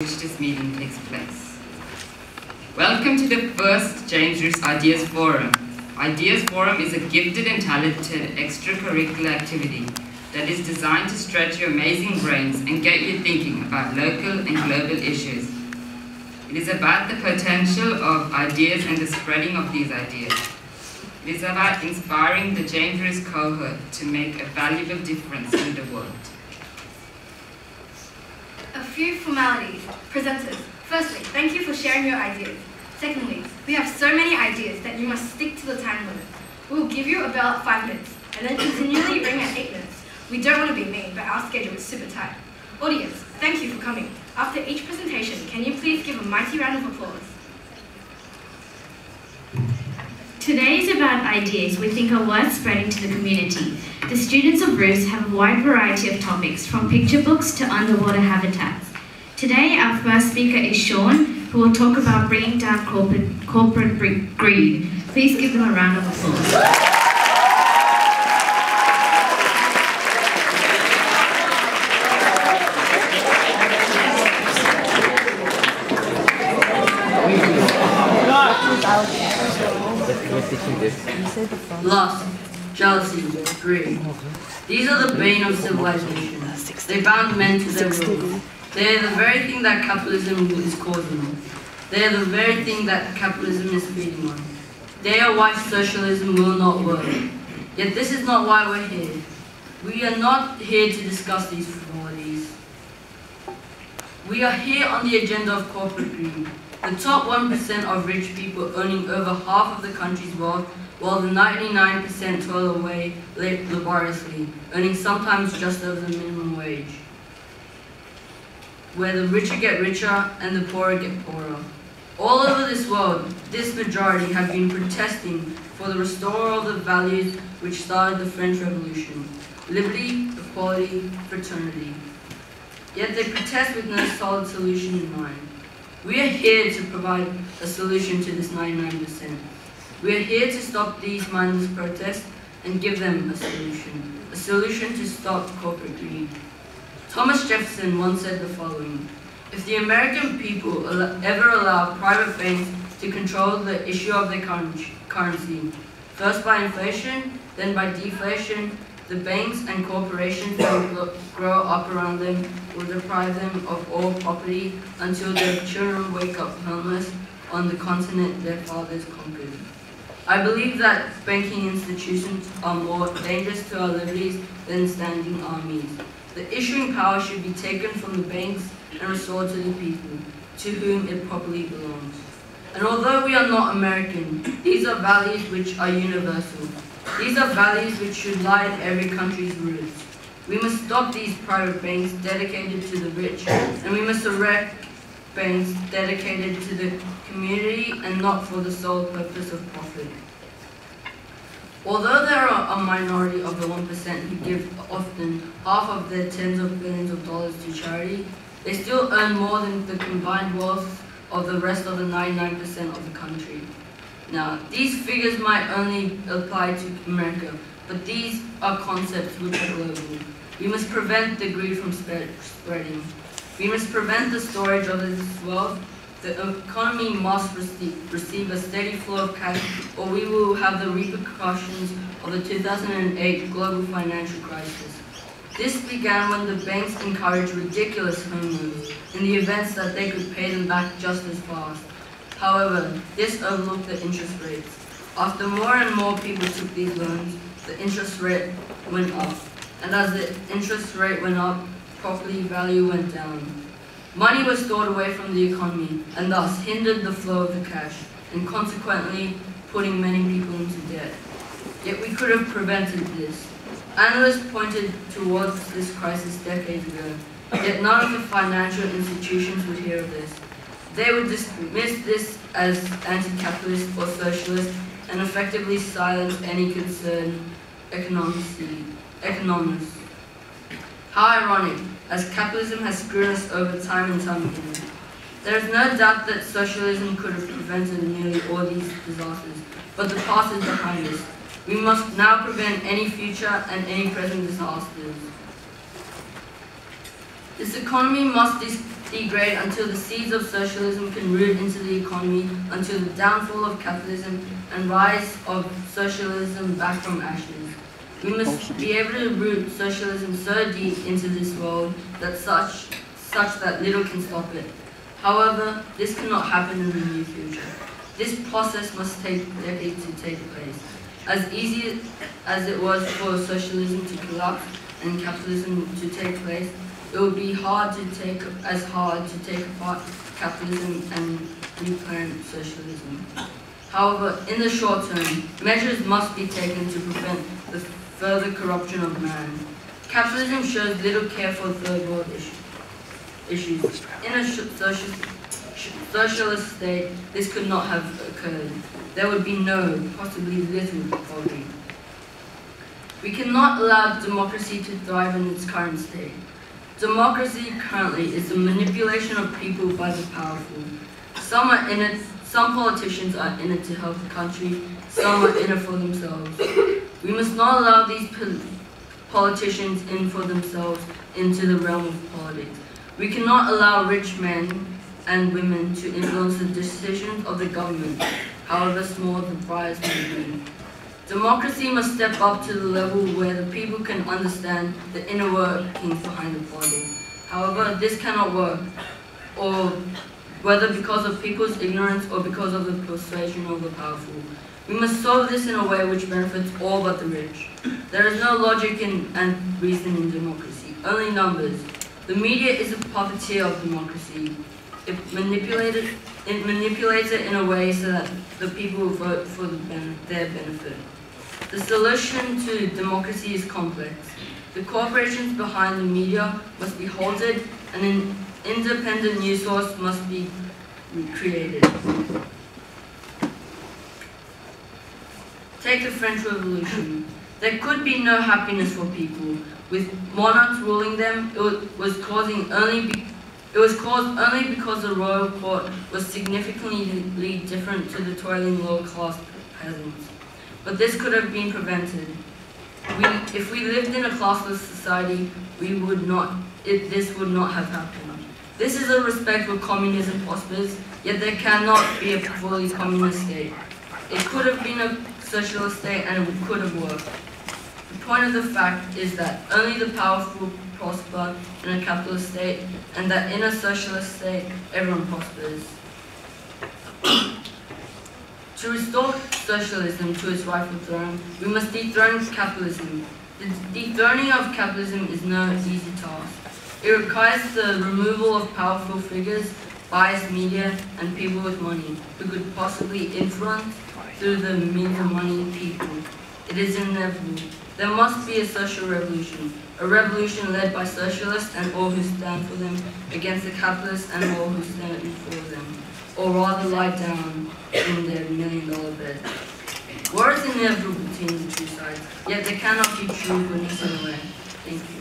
which this meeting takes place. Welcome to the first James Roos Ideas Forum. Ideas Forum is a gifted and talented extracurricular activity that is designed to stretch your amazing brains and get you thinking about local and global issues. It is about the potential of ideas and the spreading of these ideas. It is about inspiring the James Roos cohort to make a valuable difference in the world. A few formalities. Presenters, firstly, thank you for sharing your ideas. Secondly, we have so many ideas that you must stick to the time limit. We will give you about 5 minutes, and then continually ring at 8 minutes. We don't want to be mean, but our schedule is super tight. Audience, thank you for coming. After each presentation, can you please give a mighty round of applause? Today is about ideas we think are worth spreading to the community. The students of Roos have a wide variety of topics, from picture books to underwater habitats. Today, our first speaker is Sean, who will talk about bringing down corporate greed. Please give them a round of applause. Lust, jealousy, greed. These are the bane of civilization. They bound men to their will. They are the very thing that capitalism is causing. They are the very thing that capitalism is feeding on. They are why socialism will not work. Yet this is not why we're here. We are not here to discuss these frivolities. We are here on the agenda of corporate greed. The top 1% of rich people owning over half of the country's wealth, while the 99% toil away laboriously, earning sometimes just over the minimum wage. Where the richer get richer and the poorer get poorer. All over this world, this majority have been protesting for the restoral of the values which started the French Revolution: liberty, equality, fraternity. Yet they protest with no solid solution in mind. We are here to provide a solution to this 99%. We are here to stop these mindless protests and give them a solution to stop corporate greed. Thomas Jefferson once said the following: if the American people ever allow private banks to control the issue of their currency, first by inflation, then by deflation, the banks and corporations that will grow up around them will deprive them of all property until their children wake up homeless on the continent their fathers conquered. I believe that banking institutions are more dangerous to our liberties than standing armies. The issuing power should be taken from the banks and restored to the people, to whom it properly belongs. And although we are not American, these are values which are universal. These are values which should lie in every country's roots. We must stop these private banks dedicated to the rich, and we must erect banks dedicated to the community and not for the sole purpose of profit. Although there are a minority of the 1% who give often half of their tens of billions of dollars to charity, they still earn more than the combined wealth of the rest of the 99% of the country. Now, these figures might only apply to America, but these are concepts which are global. We must prevent the greed from spreading. We must prevent the storage of this wealth. The economy must receive a steady flow of cash, or we will have the repercussions of the 2008 global financial crisis. This began when the banks encouraged ridiculous home loans in the events that they could pay them back just as fast. However, this overlooked the interest rates. After more and more people took these loans, the interest rate went up. And as the interest rate went up, property value went down. Money was stored away from the economy and thus hindered the flow of the cash and consequently putting many people into debt. Yet we could have prevented this. Analysts pointed towards this crisis decades ago, yet none of the financial institutions would hear of this. They would dismiss this as anti-capitalist or socialist and effectively silence any concerned economists. How ironic, as capitalism has screwed us over time and time again. There is no doubt that socialism could have prevented nearly all these disasters, but the past is behind us. We must now prevent any future and any present disasters. This economy must degrade until the seeds of socialism can root into the economy, until the downfall of capitalism and rise of socialism back from ashes. We must be able to root socialism so deep into this world that such that little can stop it. However, this cannot happen in the near future. This process must take decades to take place. As easy as it was for socialism to collapse and capitalism to take place, it would be hard to take apart capitalism and replant socialism. However, in the short term, measures must be taken to prevent the further corruption of man. Capitalism shows little care for third world issues. In a socialist state, this could not have occurred. There would be no, possibly little, poverty. We cannot allow democracy to thrive in its current state. Democracy currently is the manipulation of people by the powerful. Some are in it, some politicians are in it to help the country, some are in it for themselves. We must not allow these politicians in for themselves into the realm of politics. We cannot allow rich men and women to influence the decisions of the government, however small the prize may be. Democracy must step up to the level where the people can understand the inner workings behind the politics. However, this cannot work, or whether because of people's ignorance or because of the persuasion of the powerful. We must solve this in a way which benefits all but the rich. There is no logic and reason in democracy, only numbers. The media is a puppeteer of democracy. It manipulates it in a way so that the people will vote for their benefit. The solution to democracy is complex. The corporations behind the media must be halted and an independent news source must be created. Take the French Revolution. There could be no happiness for people. With monarchs ruling them, it was caused only because the royal court was significantly different to the toiling lower-class peasants. But this could have been prevented. If we lived in a classless society, this would not have happened. This is a respect where communism prospers, yet there cannot be a fully communist state. It could have been a socialist state and it could have worked. The point of the fact is that only the powerful prosper in a capitalist state, and that in a socialist state, everyone prospers. To restore socialism to its rightful throne, we must dethrone capitalism. The dethroning of capitalism is no easy task. It requires the removal of powerful figures, biased media, and people with money, who could possibly influence, through the means of money, people. It is inevitable. There must be a social revolution, a revolution led by socialists and all who stand for them, against the capitalists and all who stand for them, or rather lie down in their $1,000,000 bed. War is inevitable between the two sides, yet there cannot be true goodness anywhere. Thank you.